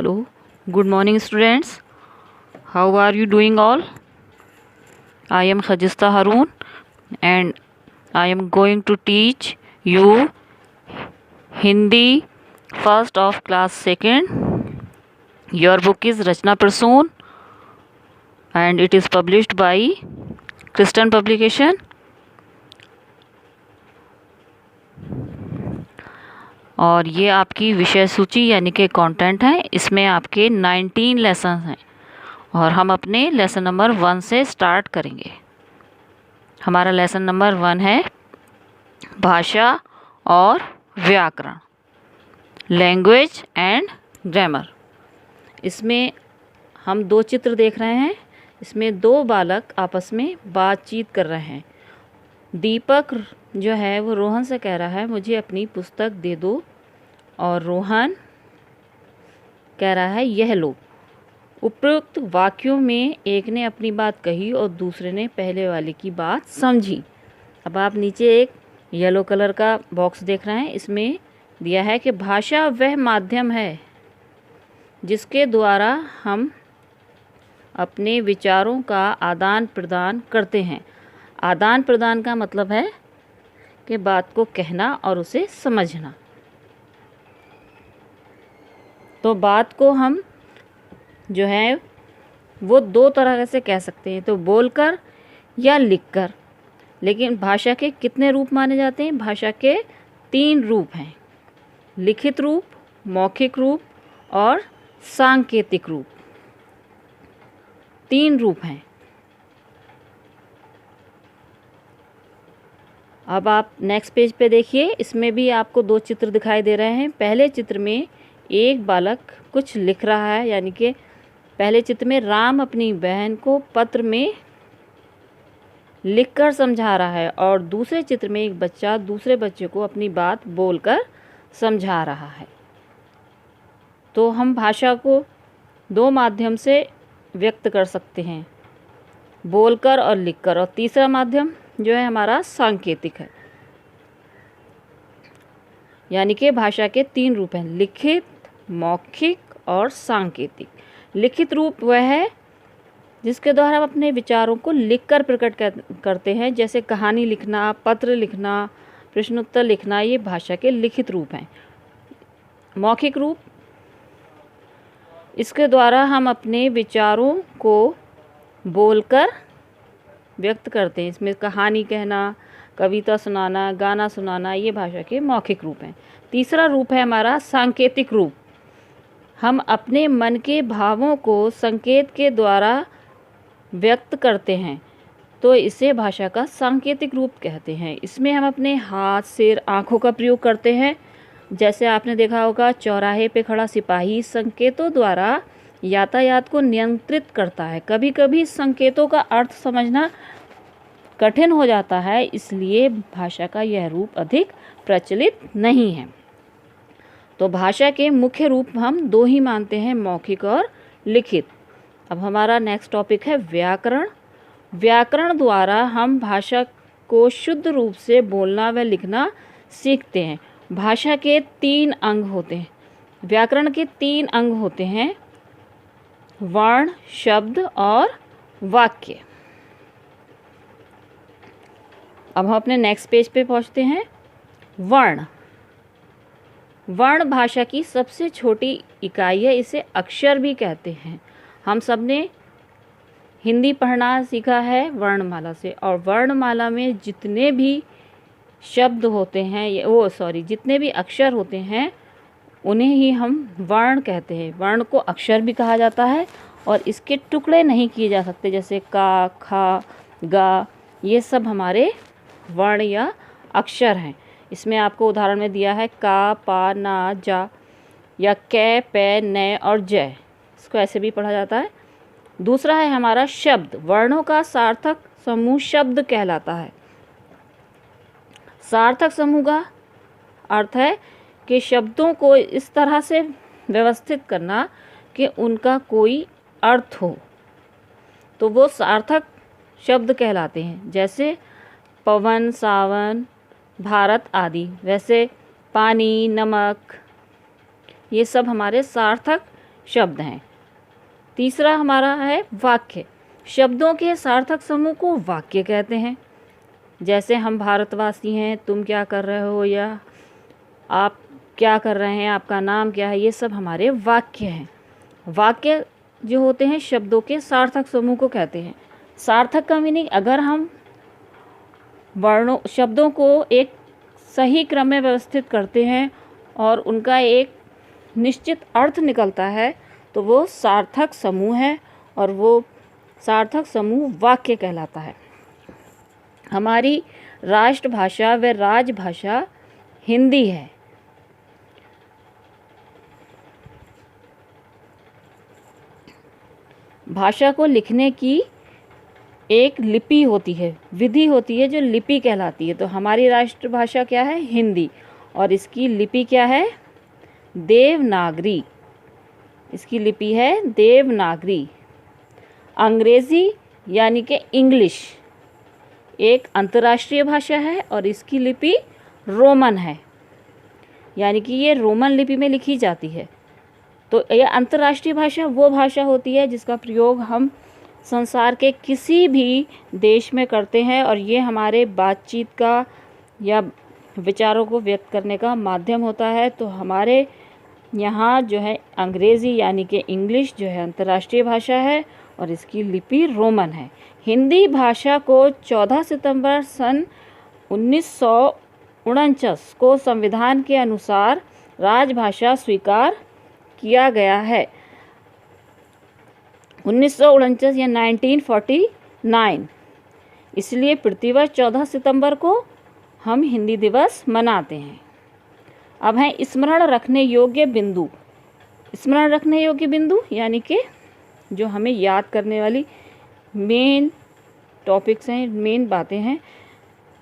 Hello, good morning students. How are you doing all? I am Khajista Haroon and I am going to teach you Hindi first of class second. Your book is Rachna Prasoon and it is published by Christian Publication. और ये आपकी विषय सूची यानी कि content है। इसमें आपके 19 लेसन हैं और हम अपने लेसन नंबर 1 से स्टार्ट करेंगे। हमारा लेसन नंबर 1 है भाषा और व्याकरण, लैंग्वेज एंड ग्रामर। इसमें हम 2 चित्र देख रहे हैं। इसमें 2 बालक आपस में बातचीत कर रहे हैं। दीपक जो है वो रोहन से कह रहा है मुझे अपनी पुस्तक दे दो, और रोहन कह रहा है यह लो। उपरोक्त वाक्यों में एक ने अपनी बात कही और दूसरे ने पहले वाले की बात समझी। अब आप नीचे एक येलो कलर का बॉक्स देख रहे हैं। इसमें दिया है कि भाषा वह माध्यम है जिसके द्वारा हम अपने विचारों का आदान प्रदान करते हैं। आदान प्रदान का मतलब है कि बात को कहना और उसे समझना। तो बात को हम जो है वो 2 तरह से कह सकते हैं, तो बोलकर या लिखकर। लेकिन भाषा के कितने रूप माने जाते हैं? भाषा के 3 रूप हैं, लिखित रूप, मौखिक रूप और सांकेतिक रूप। 3 रूप हैं। अब आप नेक्स्ट पेज पे देखिए। इसमें भी आपको 2 चित्र दिखाई दे रहे हैं। पहले चित्र में एक बालक कुछ लिख रहा है, यानी कि पहले चित्र में राम अपनी बहन को पत्र में लिखकर समझा रहा है और दूसरे चित्र में एक बच्चा दूसरे बच्चे को अपनी बात बोलकर समझा रहा है। तो हम भाषा को 2 माध्यम से व्यक्त कर सकते हैं, बोलकर और लिखकर। और तीसरा माध्यम जो है हमारा सांकेतिक है, यानी कि भाषा के 3 रूप हैं, लिखित, मौखिक और सांकेतिक। लिखित रूप वह है जिसके द्वारा हम अपने विचारों को लिखकर प्रकट करते हैं, जैसे कहानी लिखना, पत्र लिखना, प्रश्नोत्तर लिखना। ये भाषा के लिखित रूप हैं। मौखिक रूप, इसके द्वारा हम अपने विचारों को बोलकर व्यक्त करते हैं। इसमें कहानी कहना, कविता सुनाना, गाना सुनाना, ये भाषा के मौखिक रूप हैं। तीसरा रूप है हमारा सांकेतिक रूप। हम अपने मन के भावों को संकेत के द्वारा व्यक्त करते हैं, तो इसे भाषा का सांकेतिक रूप कहते हैं। इसमें हम अपने हाथ, सिर, आँखों का प्रयोग करते हैं। जैसे आपने देखा होगा चौराहे पे खड़ा सिपाही संकेतों द्वारा यातायात को नियंत्रित करता है। कभी कभी संकेतों का अर्थ समझना कठिन हो जाता है, इसलिए भाषा का यह रूप अधिक प्रचलित नहीं है। तो भाषा के मुख्य रूप हम 2 ही मानते हैं, मौखिक और लिखित। अब हमारा नेक्स्ट टॉपिक है व्याकरण। व्याकरण द्वारा हम भाषा को शुद्ध रूप से बोलना व लिखना सीखते हैं। भाषा के 3 अंग होते हैं। व्याकरण के 3 अंग होते हैं, वर्ण, शब्द और वाक्य। अब हम अपने नेक्स्ट पेज पे पहुंचते हैं। वर्ण। वर्ण भाषा की सबसे छोटी इकाई है, इसे अक्षर भी कहते हैं। हम सब ने हिंदी पढ़ना सीखा है वर्णमाला से, और वर्णमाला में जितने भी शब्द होते हैं, जितने भी अक्षर होते हैं उन्हें ही हम वर्ण कहते हैं। वर्ण को अक्षर भी कहा जाता है और इसके टुकड़े नहीं किए जा सकते, जैसे का, खा, गा, ये सब हमारे वर्ण या अक्षर हैं। इसमें आपको उदाहरण में दिया है का, पा, ना, जा, या कै, पै, नै और जय। इसको ऐसे भी पढ़ा जाता है। दूसरा है हमारा शब्द। वर्णों का सार्थक समूह शब्द कहलाता है। सार्थक समूह का अर्थ है कि शब्दों को इस तरह से व्यवस्थित करना कि उनका कोई अर्थ हो, तो वो सार्थक शब्द कहलाते हैं। जैसे पवन, सावन, भारत आदि। वैसे पानी, नमक, ये सब हमारे सार्थक शब्द हैं। तीसरा हमारा है वाक्य। शब्दों के सार्थक समूह को वाक्य कहते हैं। जैसे हम भारतवासी हैं, तुम क्या कर रहे हो, या आप क्या कर रहे हैं, आपका नाम क्या है, ये सब हमारे वाक्य हैं। वाक्य जो होते हैं शब्दों के सार्थक समूह को कहते हैं। सार्थक का मीनिंग, अगर हम शब्दों को एक सही क्रम में व्यवस्थित करते हैं और उनका एक निश्चित अर्थ निकलता है तो वो सार्थक समूह है, और वो सार्थक समूह वाक्य कहलाता है। हमारी राष्ट्रभाषा व राजभाषा हिंदी है। भाषा को लिखने की एक लिपि होती है, विधि होती है जो लिपि कहलाती है। तो हमारी राष्ट्रभाषा क्या है? हिंदी, और इसकी लिपि क्या है? देवनागरी। इसकी लिपि है देवनागरी। अंग्रेज़ी यानी कि इंग्लिश एक अंतर्राष्ट्रीय भाषा है और इसकी लिपि रोमन है, यानी कि ये रोमन लिपि में लिखी जाती है। तो यह अंतर्राष्ट्रीय भाषा वो भाषा होती है जिसका प्रयोग हम संसार के किसी भी देश में करते हैं, और ये हमारे बातचीत का या विचारों को व्यक्त करने का माध्यम होता है। तो हमारे यहाँ जो है अंग्रेज़ी यानी कि इंग्लिश जो है अंतर्राष्ट्रीय भाषा है और इसकी लिपि रोमन है। हिंदी भाषा को 14 सितंबर सन 1949 को संविधान के अनुसार राजभाषा स्वीकार किया गया है। 1949 या 1949, इसलिए प्रतिवर्ष 14 सितंबर को हम हिंदी दिवस मनाते हैं। अब हैं स्मरण रखने योग्य बिंदु। स्मरण रखने योग्य बिंदु यानी कि जो हमें याद करने वाली मेन टॉपिक्स हैं, मेन बातें हैं।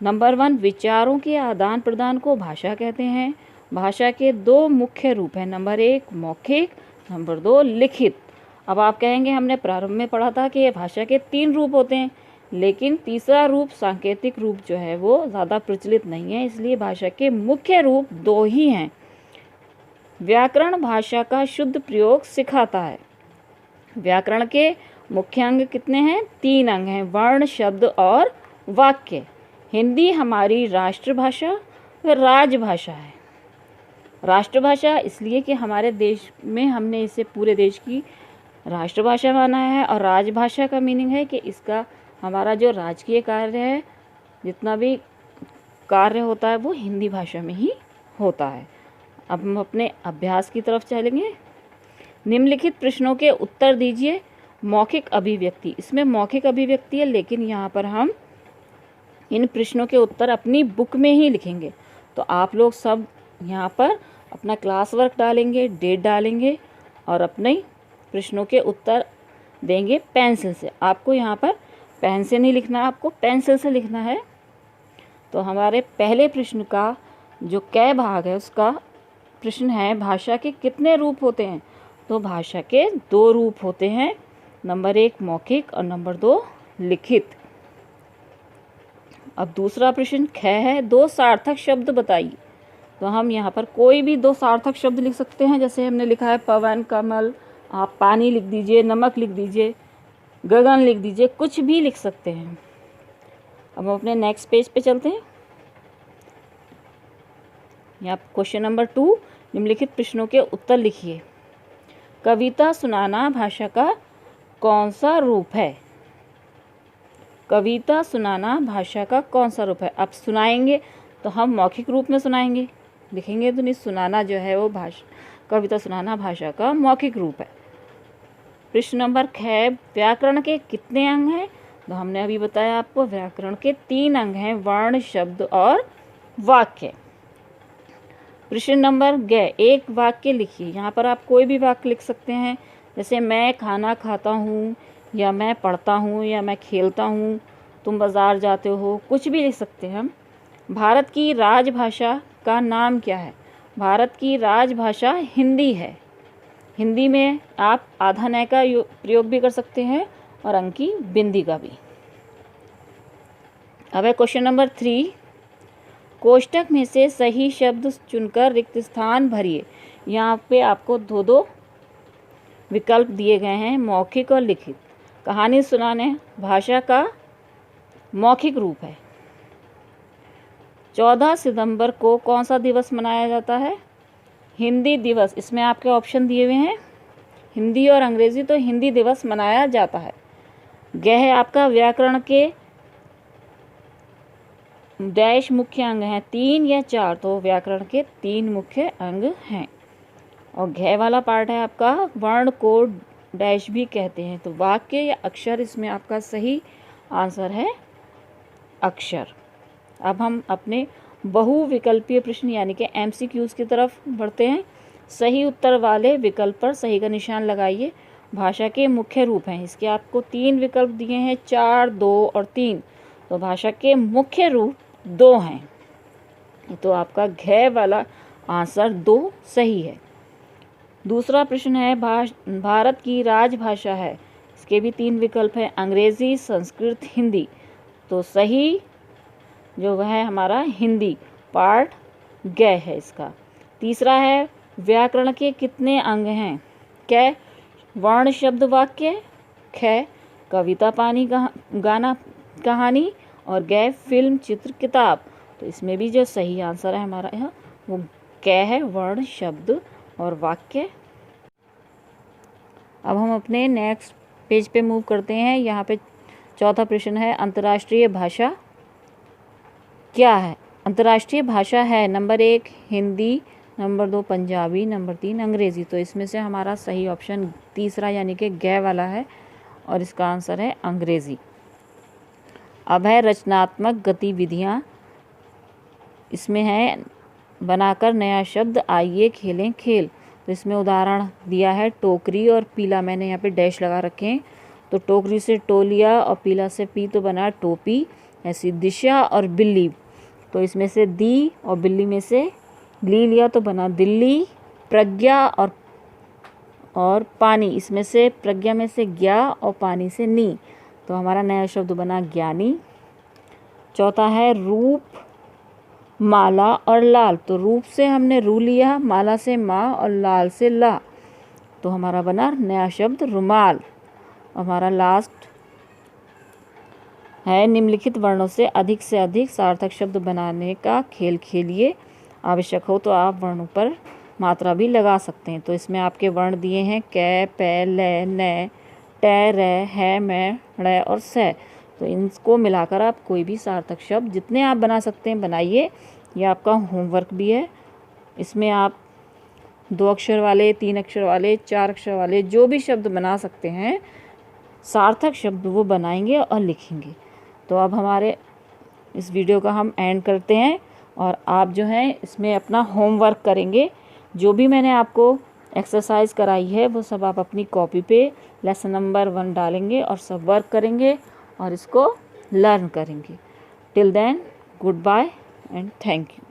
नंबर 1, विचारों के आदान प्रदान को भाषा कहते हैं। भाषा के 2 मुख्य रूप हैं। नंबर 1 मौखिक, नंबर 2 लिखित। अब आप कहेंगे हमने प्रारंभ में पढ़ा था कि ये भाषा के 3 रूप होते हैं, लेकिन तीसरा रूप सांकेतिक रूप जो है वो ज़्यादा प्रचलित नहीं है, इसलिए भाषा के मुख्य रूप 2 ही हैं। व्याकरण भाषा का शुद्ध प्रयोग सिखाता है। व्याकरण के मुख्य अंग कितने हैं? 3 अंग हैं, वर्ण, शब्द और वाक्य। हिंदी हमारी राष्ट्रभाषा व राजभाषा है। राष्ट्रभाषा इसलिए कि हमारे देश में हमने इसे पूरे देश की राष्ट्रभाषा माना है, और राजभाषा का मीनिंग है कि इसका हमारा जो राजकीय कार्य है, जितना भी कार्य होता है वो हिंदी भाषा में ही होता है। अब हम अपने अभ्यास की तरफ चलेंगे। निम्नलिखित प्रश्नों के उत्तर दीजिए। मौखिक अभिव्यक्ति, इसमें मौखिक अभिव्यक्ति है, लेकिन यहाँ पर हम इन प्रश्नों के उत्तर अपनी बुक में ही लिखेंगे। तो आप लोग सब यहाँ पर अपना क्लास वर्क डालेंगे, डेट डालेंगे और अपने प्रश्नों के उत्तर देंगे पेंसिल से। आपको यहाँ पर पेन से नहीं लिखना, आपको पेंसिल से लिखना है। तो हमारे पहले प्रश्न का जो क भाग है उसका प्रश्न है, भाषा के कितने रूप होते हैं? तो भाषा के 2 रूप होते हैं, नंबर 1 मौखिक और नंबर 2 लिखित। अब दूसरा प्रश्न ख है, 2 सार्थक शब्द बताइए। तो हम यहाँ पर कोई भी 2 सार्थक शब्द लिख सकते हैं। जैसे हमने लिखा है पवन, कमल, आप पानी लिख दीजिए, नमक लिख दीजिए, गगन लिख दीजिए, कुछ भी लिख सकते हैं। अब हम अपने नेक्स्ट पेज पे चलते हैं। यहाँ क्वेश्चन नंबर 2, निम्नलिखित प्रश्नों के उत्तर लिखिए। कविता सुनाना भाषा का कौन सा रूप है? कविता सुनाना भाषा का कौन सा रूप है? अब सुनाएंगे तो हम मौखिक रूप में सुनाएंगे, लिखेंगे तो नहीं। सुनाना जो है वो कविता सुनाना भाषा का मौखिक रूप है। प्रश्न नंबर 6, व्याकरण के कितने अंग हैं? तो हमने अभी बताया आपको, व्याकरण के 3 अंग हैं, वर्ण, शब्द और वाक्य। प्रश्न नंबर 11, एक वाक्य लिखिए। यहाँ पर आप कोई भी वाक्य लिख सकते हैं, जैसे मैं खाना खाता हूँ, या मैं पढ़ता हूँ, या मैं खेलता हूँ, तुम बाज़ार जाते हो, कुछ भी लिख सकते हैं हम। भारत की राजभाषा का नाम क्या है? भारत की राजभाषा हिंदी है। हिंदी में आप आधा नय का प्रयोग भी कर सकते हैं और अंक की बिंदी का भी। अब है क्वेश्चन नंबर 3, कोष्टक में से सही शब्द चुनकर रिक्त स्थान भरिए। यहाँ पे आपको 2-2 विकल्प दिए गए हैं मौखिक और लिखित। कहानी सुनाने भाषा का मौखिक रूप है। 14 सितंबर को कौन सा दिवस मनाया जाता है? हिंदी दिवस। इसमें आपके ऑप्शन दिए हुए हैं हिंदी और अंग्रेजी, तो हिंदी दिवस मनाया जाता है। है आपका व्याकरण के डैश मुख्य अंग हैं, 3 या 4, तो व्याकरण के 3 मुख्य अंग हैं। और घ वाला पार्ट है आपका वर्ण को डैश भी कहते हैं, तो वाक्य या अक्षर, इसमें आपका सही आंसर है अक्षर। अब हम अपने बहुविकल्पीय प्रश्न यानी कि MCQs की तरफ बढ़ते हैं। सही उत्तर वाले विकल्प पर सही का निशान लगाइए। भाषा के मुख्य रूप हैं, इसके आपको 3 विकल्प दिए हैं, 4, 2 और 3। तो भाषा के मुख्य रूप 2 हैं, तो आपका घ वाला आंसर 2 सही है। दूसरा प्रश्न है भारत की राजभाषा है, इसके भी 3 विकल्प हैं, अंग्रेजी, संस्कृत, हिंदी। तो सही जो वह है हमारा हिंदी, पार्ट ग है इसका। तीसरा है व्याकरण के कितने अंग हैं? क वर्ण शब्द वाक्य, ख कविता पानी गाना कहानी, और ग फिल्म चित्र किताब। तो इसमें भी जो सही आंसर है हमारा यहाँ वो क है, वर्ण शब्द और वाक्य। अब हम अपने नेक्स्ट पेज पे मूव करते हैं। यहाँ पे चौथा प्रश्न है अंतर्राष्ट्रीय भाषा क्या है? अंतर्राष्ट्रीय भाषा है number 1 Hindi, number 2 Punjabi, number 3 अंग्रेज़ी। तो इसमें से हमारा सही ऑप्शन तीसरा यानी कि ग वाला है और इसका आंसर है अंग्रेज़ी। अब है रचनात्मक गतिविधियाँ, इसमें है बनाकर नया शब्द, आइए खेलें खेल। तो इसमें उदाहरण दिया है टोकरी और पीला, मैंने यहाँ पे डैश लगा रखे हैं। तो टोकरी से टोलिया और पीला से पी तो बना टोपी। ऐसी दिशा और बिल्ली, तो इसमें से दी और बिल्ली में से ली लिया तो बना दिल्ली। प्रज्ञा और पानी, इसमें से प्रज्ञा में से ज्ञा और पानी से नी, तो हमारा नया शब्द बना ज्ञानी। चौथा है रूप, माला और लाल। तो रूप से हमने रू लिया, माला से माँ और लाल से ला, तो हमारा बना नया शब्द रुमाल। हमारा लास्ट है निम्नलिखित वर्णों से अधिक सार्थक शब्द बनाने का खेल खेलिए। आवश्यक हो तो आप वर्णों पर मात्रा भी लगा सकते हैं। तो इसमें आपके वर्ण दिए हैं कै, पै, लै, नै, टे, रै, है, मैं, ड़ और सै। तो इनको मिलाकर आप कोई भी सार्थक शब्द जितने आप बना सकते हैं बनाइए। ये आपका होमवर्क भी है। इसमें आप 2 अक्षर वाले, 3 अक्षर वाले, 4 अक्षर वाले जो भी शब्द बना सकते हैं सार्थक शब्द वो बनाएंगे और लिखेंगे। तो अब हमारे इस वीडियो का हम एंड करते हैं और आप जो हैं इसमें अपना होमवर्क करेंगे। जो भी मैंने आपको एक्सरसाइज कराई है वो सब आप अपनी कॉपी पे लेसन नंबर 1 डालेंगे और सब वर्क करेंगे और इसको लर्न करेंगे। Till then goodbye and thank you.